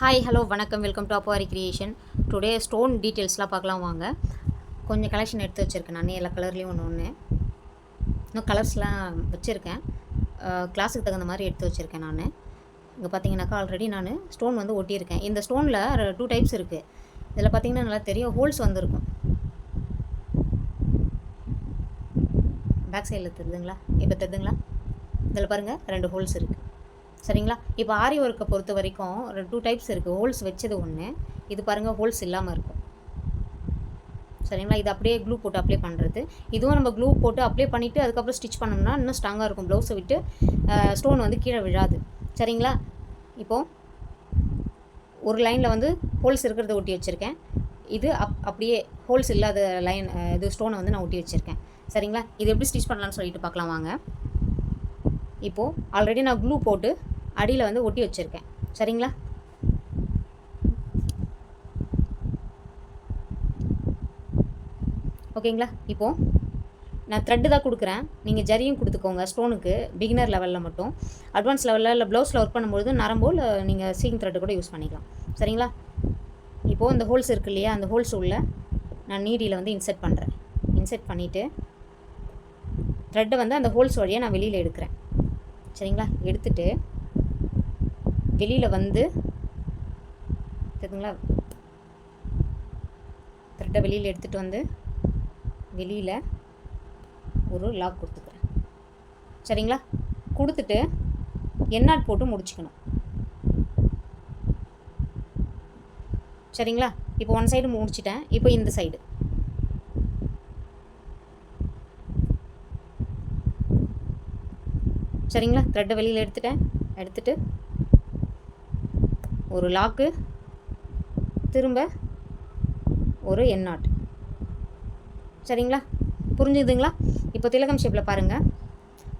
Hi hello வணக்கம் welcome to அப்பாரி creation. Today stone டீட்டெயில்ஸ்லாம் பார்க்கலாம் வாங்க. கொஞ்சம் கலெக்ஷன் எடுத்து வச்சுருக்கேன் நான் எல்லா கலர்லேயும் ஒன்று இன்னும் கலர்ஸ்லாம் வச்சுருக்கேன். கிளாஸுக்கு தகுந்த மாதிரி எடுத்து வச்சுருக்கேன் நான். இங்கே பார்த்தீங்கன்னாக்கா ஆல்ரெடி நான் ஸ்டோன் வந்து ஒட்டியிருக்கேன். இந்த ஸ்டோனில் 2 டைப்ஸ் இருக்குது. இதில் பார்த்தீங்கன்னா நல்லா தெரியும், ஹோல்ஸ் வந்துருக்கும். பேக் சைடில் தெரியுதுங்களா? இப்போ தெரியுதுங்களா? இதில் பாருங்கள் 2 ஹோல்ஸ் இருக்குது. சரிங்களா? இப்போ ஆரி ஒர்க்கை பொறுத்த வரைக்கும் 2 டைப்ஸ் இருக்குது. ஹோல்ஸ் வச்சது ஒன்று, இது பாருங்கள் ஹோல்ஸ் இல்லாமல் இருக்கும். சரிங்களா? இது அப்படியே க்ளூ போட்டு அப்ளை பண்ணுறது. இதுவும் நம்ம க்ளூ போட்டு அப்ளை பண்ணிவிட்டு அதுக்கப்புறம் ஸ்டிச் பண்ணோம்னா இன்னும் ஸ்ட்ராங்காக இருக்கும். ப்ளவுஸை விட்டு ஸ்டோன் வந்து கீழே விழாது. சரிங்களா? இப்போது ஒரு லைனில் வந்து ஹோல்ஸ் இருக்கிறத ஒட்டி வச்சுருக்கேன். இது அப்படியே ஹோல்ஸ் இல்லாத லைன் இது ஸ்டோனை வந்து நான் ஒட்டி வச்சுருக்கேன். சரிங்களா? இது எப்படி ஸ்டிச் பண்ணலான்னு சொல்லிட்டு பார்க்கலாம் வாங்க. இப்போது ஆல்ரெடி நான் க்ளூ போட்டு அடியில் வந்து ஒட்டி வச்சுருக்கேன். சரிங்களா? ஓகேங்களா? இப்போது நான் த்ரெட்டு தான் கொடுக்குறேன், நீங்கள் ஜரியும் கொடுத்துக்கோங்க. ஸ்டோனுக்கு பிகினர் லெவலில் மட்டும். அட்வான்ஸ் லெவலில் இல்லை ப்ளவுஸில் ஒர்க் பண்ணும்போது நரம்போ இல்லை நீங்கள் சீக்கிங் த்ரெட்டு கூட யூஸ் பண்ணிக்கலாம். சரிங்களா? இப்போது இந்த ஹோல்ஸ் இருக்குது இல்லையா, அந்த ஹோல்ஸ் உள்ள நான் நீடியில் வந்து இன்செர்ட் பண்ணுறேன். இன்செர்ட் பண்ணிவிட்டு த்ரெட்டை வந்து அந்த ஹோல்ஸ் வழியாக நான் வெளியில் எடுக்கிறேன். சரிங்களா? எடுத்துகிட்டு வெளியில் வந்து தெரியுதுங்களா, த்ரெட்டை வெளியில் எடுத்துகிட்டு வந்து வெளியில் ஒரு லாக் கொடுத்துக்கிறேன். சரிங்களா? கொடுத்துட்டு எண்ணாட் போட்டு முடிச்சுக்கணும். சரிங்களா? இப்போ ஒன் சைடு முடிச்சிட்டேன். இப்போ இந்த சைடு சரிங்களா? த்ரெட்டை வெளியில் எடுத்துட்டு ஒரு லாக்கு, திரும்ப ஒரு எண்ணாட். சரிங்களா? புரிஞ்சுதுங்களா? இப்போ திலகம் ஷேப்பில் பாருங்கள்,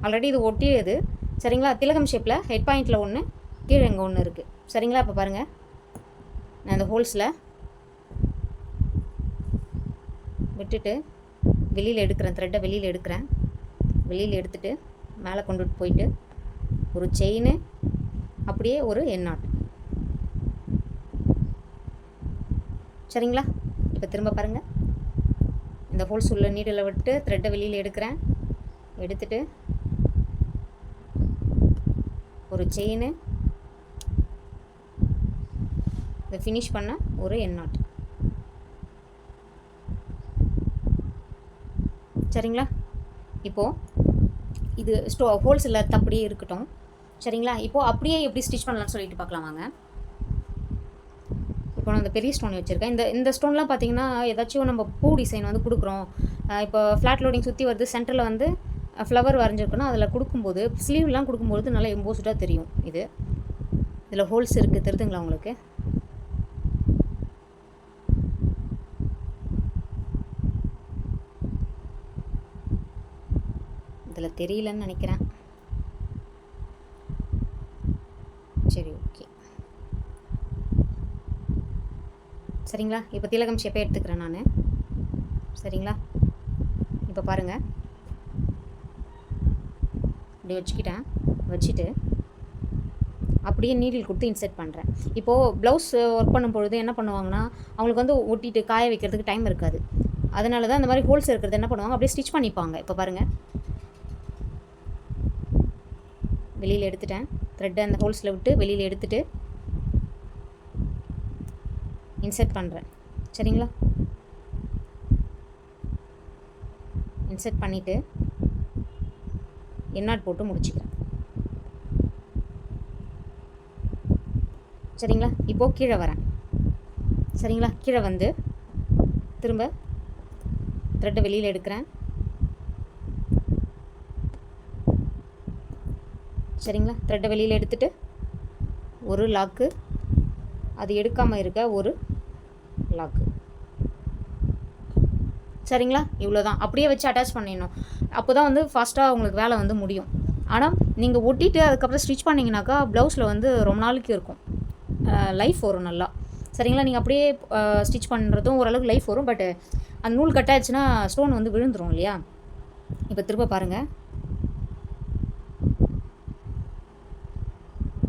ஆல்ரெடி இது ஒட்டியது. சரிங்களா? திலகம் ஷேப்பில் ஹெட் பாயிண்டில் ஒன்று, கீழே இங்கே ஒன்று இருக்குது. சரிங்களா? இப்போ பாருங்கள், நான் இந்த ஹோல்ஸில் விட்டுட்டு வெளியில் எடுக்கிறேன். த்ரெட்டை வெளியில் எடுக்கிறேன். வெளியில் எடுத்துகிட்டு மேலே கொண்டுட்டு போயிட்டு ஒரு செயின், அப்படியே ஒரு எண்ணாட். சரிங்களா? இப்போ திரும்ப பாருங்கள், இந்த ஹோல்ஸ் உள்ள நீடில் விட்டு த்ரெட்டை வெளியில் எடுக்கிறேன். எடுத்துட்டு ஒரு செயின், இதை ஃபினிஷ் பண்ண ஒரு எண்ணாட். சரிங்களா? இப்போது இது ஹோல்ஸ் இல்லாத அப்படியே இருக்கட்டும். சரிங்களா? இப்போது அப்படியே எப்படி ஸ்டிச் பண்ணலாம்னு சொல்லிட்டு பார்க்கலாம் வாங்க. இப்போ நான் இந்த பெரிய ஸ்டோன் வச்சுருக்கேன். இந்த ஸ்டோன்லாம் பார்த்தீங்கன்னா ஏதாச்சும் நம்ம பூ டிசைன் வந்து கொடுக்குறோம். இப்போ ஃப்ளாட் லோடிங் சுற்றி வருது, சென்டரில் வந்து ஃப்ளவர் வரைஞ்சிருக்கணும். அதில் கொடுக்கும்போது ஸ்லீவ்லாம் கொடுக்கும்போது நல்லா எம்போஸ்டாக தெரியும். இதில் ஹோல்ஸ் இருக்குது, தெரியுதுங்களா உங்களுக்கு? இதில் தெரியலன்னு நினைக்கிறேன். சரி, ஓகே. சரிங்களா? இப்போ திலகம் ஷேப்பே எடுத்துக்கிறேன் நான். சரிங்களா? இப்போ பாருங்கள், இப்படி வச்சுட்டு அப்படியே நீடில் கொடுத்து இன்செர்ட் பண்ணுறேன். இப்போது ப்ளவுஸ் ஒர்க் பண்ணும்பொழுது என்ன பண்ணுவாங்கன்னா, அவங்களுக்கு வந்து ஒட்டிட்டு காய வைக்கிறதுக்கு டைம் இருக்காது. அதனால தான் இந்த மாதிரி ஹோல்ஸ் இருக்கிறது என்ன பண்ணுவாங்க, அப்படியே ஸ்டிச் பண்ணிப்பாங்க. இப்போ பாருங்கள், வெளியில் எடுத்துட்டேன். த்ரெட்டை அந்த ஹோல்ஸில் விட்டு வெளியில் எடுத்துகிட்டு இன்செர்ட் பண்ணுறேன். சரிங்களா? இன்செர்ட் பண்ணிவிட்டு எண்ணாட் போட்டு முடிச்சுக்கிறேன். சரிங்களா? இப்போது கீழே வரேன். சரிங்களா? கீழே வந்து திரும்ப த்ரெட்டை வெளியில் எடுக்கிறேன். சரிங்களா? த்ரெட்டை வெளியில் எடுத்துகிட்டு ஒரு லாக்கு, அது எடுக்காமல் இருக்க ஒரு லாக்கு. சரிங்களா? இவ்வளோ தான். அப்படியே வச்சு அட்டாச் பண்ணிடணும். அப்போ தான் வந்து ஃபாஸ்ட்டாக உங்களுக்கு வேலை வந்து முடியும். ஆனால் நீங்கள் ஒட்டிட்டு அதுக்கப்புறம் ஸ்டிச் பண்ணிங்கனாக்கா ப்ளவுஸில் வந்து ரொம்ப நாளைக்கு இருக்கும், லைஃப் வரும் நல்லா. சரிங்களா? நீங்கள் அப்படியே ஸ்டிச் பண்ணுறதும் ஓரளவுக்கு லைஃப் வரும். பட் அந்த நூல் கட் ஆயிடுச்சுன்னா ஸ்டோன் வந்து விழுந்துடும் இல்லையா? இப்போ திரும்ப பாருங்கள்,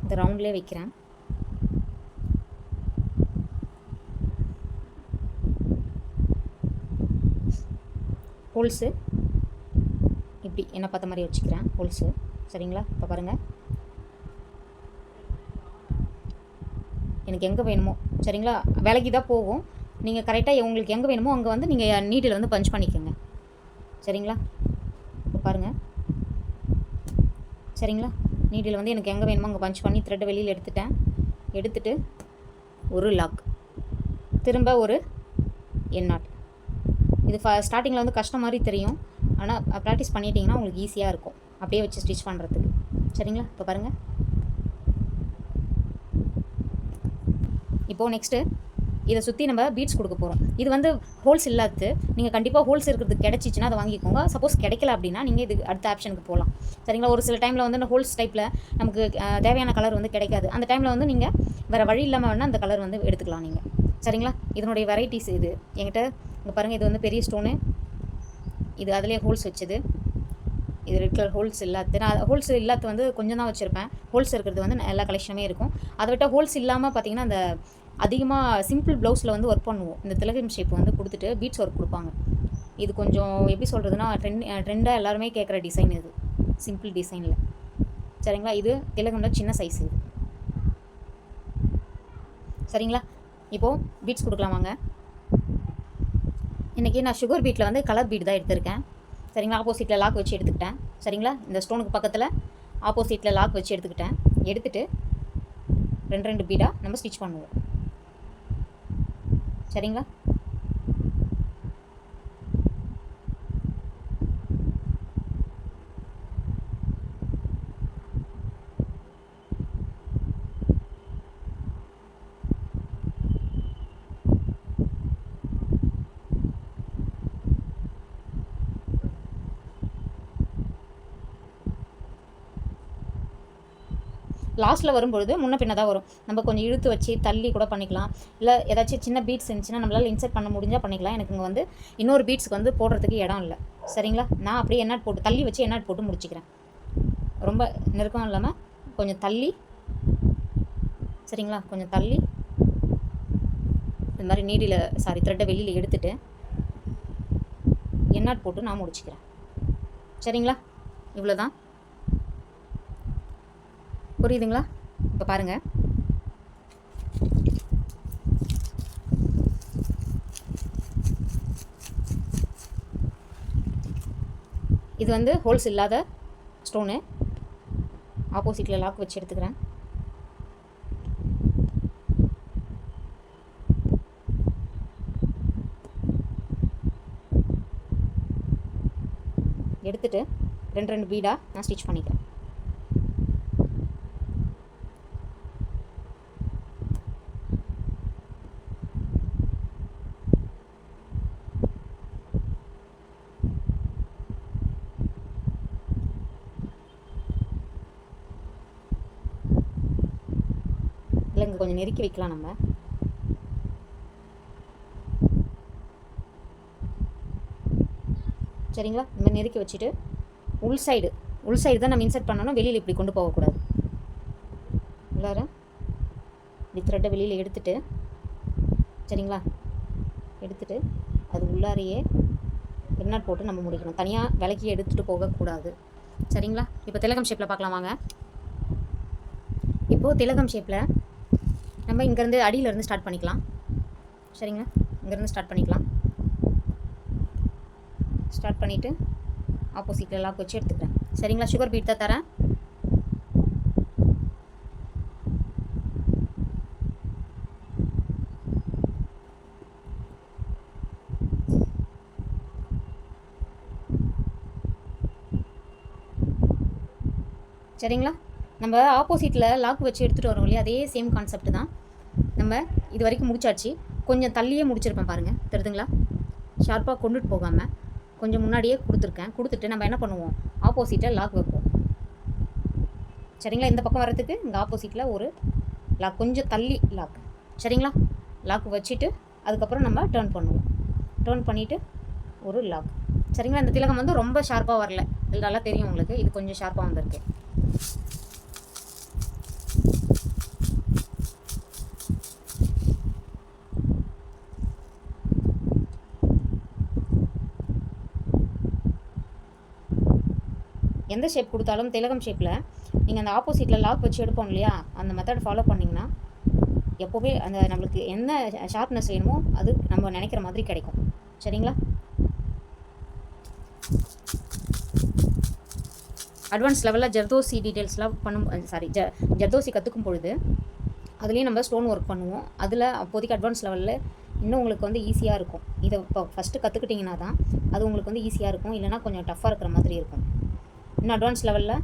இந்த ரவுண்ட்லேயே வைக்கிறேன். ஹோல்ஸு இப்படி என்ன பார்த்த மாதிரி வச்சுக்கிறேன் ஹோல்ஸு. சரிங்களா? இப்போ பாருங்கள், எனக்கு எங்கே வேணுமோ, சரிங்களா, விலகி தான் போகும். நீங்கள் கரெக்டாக உங்களுக்கு எங்கே வேணுமோ அங்கே வந்து நீங்கள் நீடில் வந்து பஞ்ச் பண்ணிக்கோங்க. சரிங்களா? இப்போ பாருங்கள், சரிங்களா, நீடில் வந்து எனக்கு எங்கே வேணுமோ அங்கே பஞ்ச் பண்ணி த்ரெட்டை வெளியில் எடுத்துட்டு ஒரு லாக், திரும்ப ஒரு எண்ணாட். இது ஸ்டார்டிங்கில் வந்து கஷ்டம் மாதிரி தெரியும், ஆனால் ப்ராக்டிஸ் பண்ணிட்டீங்கன்னா உங்களுக்கு ஈஸியாக இருக்கும் அப்படியே வச்சு ஸ்டிச் பண்ணுறதுக்கு. சரிங்களா? இப்போ பாருங்கள், இப்போது நெக்ஸ்ட்டு இதை சுற்றி நம்ம பீட்ஸ் கொடுக்க போகிறோம். இது வந்து ஹோல்ஸ் இல்லாது, நீங்கள் கண்டிப்பாக ஹோல்ஸ் இருக்கிறது கிடச்சிச்சின்னா அதை வாங்கிக்கோங்க. சப்போஸ் கிடைக்கல அப்படின்னா நீங்கள் இது அடுத்த ஆப்ஷனுக்கு போகலாம். சரிங்களா? ஒரு சில டைமில் வந்து இந்த ஹோல்ஸ் டைப்பில் நமக்கு தேவையான கலர் வந்து கிடைக்காது. அந்த டைமில் வந்து நீங்கள் வேறு வழி இல்லாமல் வேணால் அந்த கலர் வந்து எடுத்துக்கலாம் நீங்கள். சரிங்களா? இதனுடைய வெரைட்டிஸ் இது என்கிட்ட. இங்கே பாருங்கள், இது வந்து பெரிய ஸ்டோனு, இது அதிலே ஹோல்ஸ் வச்சது, இது ரெட் கலர் ஹோல்ஸ் இல்லாத. நான் ஹோல்ஸ் இல்லாத வந்து கொஞ்சம் தான் வச்சுருப்பேன். ஹோல்ஸ் இருக்கிறது வந்து எல்லா கலெக்ஷனுமே இருக்கும். அதை விட்டால் ஹோல்ஸ் இல்லாமல் பார்த்தீங்கன்னா அந்த அதிகமாக சிம்பிள் ப்ளவுஸில் வந்து ஒர்க் பண்ணுவோம். இந்த திலகம் ஷேப் வந்து கொடுத்துட்டு பீட்ஸ் ஒர்க் கொடுப்பாங்க. இது கொஞ்சம் எப்படி சொல்கிறதுனா ட்ரெண்டாக எல்லாருமே கேட்குற டிசைன் இது, சிம்பிள் டிசைனில். சரிங்களா? இது திலகம்ல சின்ன சைஸ் இது. சரிங்களா? இப்போது பீட்ஸ் கொடுக்கலாம் வாங்க. இன்றைக்கி நான் சுகர் பீட்டில் வந்து கலர் பீட் தான் எடுத்திருக்கேன். சரிங்களா? ஆப்போசிட்டில் லாக் வச்சு எடுத்துக்கிட்டேன். சரிங்களா? இந்த ஸ்டோனுக்கு பக்கத்தில் ஆப்போசிட்டில் லாக் வச்சு எடுத்துகிட்டு ரெண்டு பீடாக நம்ம ஸ்டிச் பண்ணுவோம். சரிங்களா? லாஸ்ட்டில் வரும்பொழுது முன்ன பின்ன தான் வரும். நம்ம கொஞ்சம் இழுத்து வச்சு தள்ளி கூட பண்ணிக்கலாம். இல்லை ஏதாச்சும் சின்ன பீட்ஸ் இருந்துச்சுன்னா நம்மளால் இன்சர்ட் பண்ண முடிஞ்சால் பண்ணிக்கலாம். எனக்கு இங்கே வந்து இன்னொரு பீட்ஸுக்கு வந்து போடுறதுக்கு இடம் இல்லை. சரிங்களா? நான் அப்படியே எண்ணாட் போட்டு தள்ளி வச்சு எண்ணாட் போட்டு முடிச்சுக்கிறேன். ரொம்ப நெருக்கம் இல்லாமல் கொஞ்சம் தள்ளி, சரிங்களா, கொஞ்சம் தள்ளி இந்த மாதிரி நீடில் த்ரெட்டை வெளியில் எடுத்துகிட்டு எண்ணாட் போட்டு நான் முடிச்சுக்கிறேன். சரிங்களா? இவ்வளோ தான். புரியுதுங்களா? இப்போ பாருங்கள், இது வந்து ஹோல்ஸ் இல்லாத ஸ்டோனு. ஆப்போசிட்டில் லாக் வச்சு எடுத்துக்கிறேன். எடுத்துகிட்டு ரெண்டு பீடாக நான் ஸ்டிச் பண்ணிக்கிறேன். இல்லை இங்கே கொஞ்சம் நெருக்கி வைக்கலாம் நம்ம. சரிங்களா? இந்த நெருக்கி வச்சுட்டு உள் சைடு தான் நம்ம இன்சர்ட் பண்ணணும். வெளியில் இப்படி கொண்டு போகக்கூடாது. உள்ளார இப்படி த்ரெட்டை வெளியில் எடுத்துகிட்டு, சரிங்களா, எடுத்துகிட்டு அது உள்ளாரையே எண்ணாட் போட்டு நம்ம முடிக்கணும். தனியாக விலக்கி எடுத்துகிட்டு போகக்கூடாது. சரிங்களா? இப்போ திலகம் ஷேப்பில் பார்க்கலாம் வாங்க. இப்போது திலகம் ஷேப்பில் நம்ம இங்கேருந்து அடியிலேருந்து ஸ்டார்ட் பண்ணிக்கலாம். சரிங்களா? இங்கேருந்து ஸ்டார்ட் பண்ணிக்கலாம். ஸ்டார்ட் பண்ணிவிட்டு ஆப்போசிட்டில் லாக் வச்சு எடுத்துக்கிறேன். சரிங்களா? சுகர் பீட் தான் தரேன். சரிங்களா? நம்ம ஆப்போசிட்டில் லாக் வச்சு எடுத்துகிட்டு வரோம் இல்லையா, அதே சேம் கான்செப்ட் தான். நம்ம இது வரைக்கும் முடிச்சாச்சு. கொஞ்சம் தள்ளியே முடிச்சிருப்பேன் பாருங்கள், தெரியுதுங்களா? ஷார்ப்பாக கொண்டுட்டு போகாமல் கொஞ்சம் முன்னாடியே கொடுத்துட்டு நம்ம என்ன பண்ணுவோம், ஆப்போசிட்டில் லாக் வைப்போம். சரிங்களா? இந்த பக்கம் வரத்துக்கு இங்கே ஆப்போசிட்டில் ஒரு லாக், கொஞ்சம் தள்ளி லாக். சரிங்களா? லாக் வச்சுட்டு அதுக்கப்புறம் நம்ம டேர்ன் பண்ணுவோம். டேர்ன் பண்ணிவிட்டு ஒரு லாக். சரிங்களா? இந்த திலகம் வந்து ரொம்ப ஷார்ப்பாக வரல, இது நல்லா தெரியும் உங்களுக்கு. இது கொஞ்சம் ஷார்ப்பாக வந்திருக்கு. எந்த ஷேப் கொடுத்தாலும் திலகம் ஷேப்பில் நீங்கள் அந்த ஆப்போசிட்டில் லாக் வச்சு எடுப்போம் இல்லையா, அந்த மெத்தட் ஃபாலோ பண்ணிங்கன்னா எப்போவுமே அந்த நம்மளுக்கு என்ன ஷார்ப்னஸ் வேணுமோ அது நம்ம நினைக்கிற மாதிரி கிடைக்கும். சரிங்களா? அட்வான்ஸ் லெவலில் ஜர்தோசி டீட்டெயில்ஸ்லாம் ஜர்தோசி கற்றுக்கும் பொழுது அதுலேயும் நம்ம ஸ்டோன் ஒர்க் பண்ணுவோம். அதில் அப்போதைக்கு அட்வான்ஸ் லெவலில் இன்னும் உங்களுக்கு வந்து ஈஸியாக இருக்கும். இதை இப்போ ஃபஸ்ட்டு கற்றுக்கிட்டிங்கன்னா தான் அது உங்களுக்கு வந்து ஈஸியாக இருக்கும், இல்லைனா கொஞ்சம் டஃப்பாக இருக்கிற மாதிரி இருக்கும். இன்னும் அட்வான்ஸ் லெவலில்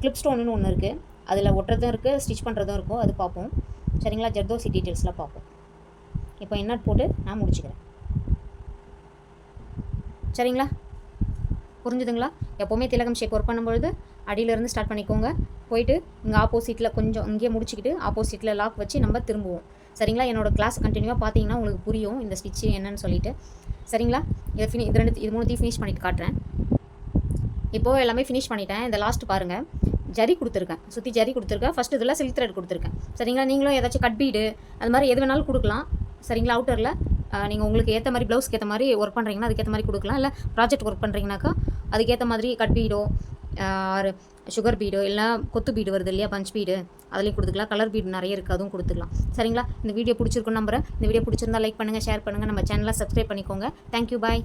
கிளிப் ஸ்டோன்னு ஒன்று இருக்குது, அதில் ஒட்டுறதும் இருக்குது, ஸ்டிச் பண்ணுறதும் இருக்கும், அது பார்ப்போம். சரிங்களா? ஜர்தோசி டீட்டெயில்ஸ்லாம் பார்ப்போம். இப்போ என்ன போட்டு நான் முடிச்சுக்கிறேன். சரிங்களா? புரிஞ்சுதுங்களா? எப்போவுமே திலகம் ஷேப் ஒர்க் பண்ணும்பொழுது அடியிலேருந்து ஸ்டார்ட் பண்ணிக்கோங்க. போயிட்டு இங்கே ஆப்போசிட்டில் கொஞ்சம் இங்கேயே முடிச்சுக்கிட்டு ஆப்போசிட்டில் லாக் வச்சு நம்ம திரும்புவோம். சரிங்களா? என்னோடய கிளாஸ் கண்டினியூவாக பார்த்தீங்கன்னா உங்களுக்கு புரியும் இந்த ஸ்டிச்சு என்னன்னு சொல்லிட்டு. சரிங்களா? இது மூணுத்தையும் ஃபினிஷ் பண்ணிட்டு காட்டுறேன். இப்போது எல்லாமே ஃபினிஷ் பண்ணிட்டேன். இந்த லாஸ்ட் பாருங்கள், ஜரி கொடுத்துருக்கேன், சுற்றி ஜரி கொடுத்துருக்கேன். ஃபஸ்ட்டு இதில் சில்க் த்ரெட் கொடுத்துருக்கேன். சரிங்களா? நீங்களும் ஏதாச்சும் கட் பீடு அது மாதிரி எது வேணாலும் கொடுக்கலாம். சரிங்களா? அவுட்டரில் நீங்கள் உங்களுக்கு ஏற்ற மாதிரி ப்ளவுஸ்க்கு ஏற்ற மாதிரி ஒர்க் பண்ணுறீங்கன்னா அதுக்கேற்ற மாதிரி கொடுக்கலாம். இல்லை ப்ராஜெக்ட் ஒர்க் பண்ணுறீங்கனாக்கா அதுக்கேற்ற மாதிரி கட் பீடோ சுகர் பீடோ இல்லை கொத்து பீடு வருது இல்லையா, பஞ்ச் பீடு, அதுலேயும் கொடுத்துக்கலாம். கலர் பீடு நிறைய இருக்குது, அதுவும் கொடுத்துக்கலாம். சரிங்களா? இந்த வீடியோ பிடிச்சிருக்குன்னு நம்புறேன். இந்த வீடியோ பிடிச்சிருந்தா லைக் பண்ணுங்கள், ஷேர் பண்ணுங்கள், நம்ம சேனலை சப்ஸ்கிரைப் பண்ணிக்கோங்க. தேங்க்யூ, பாய்.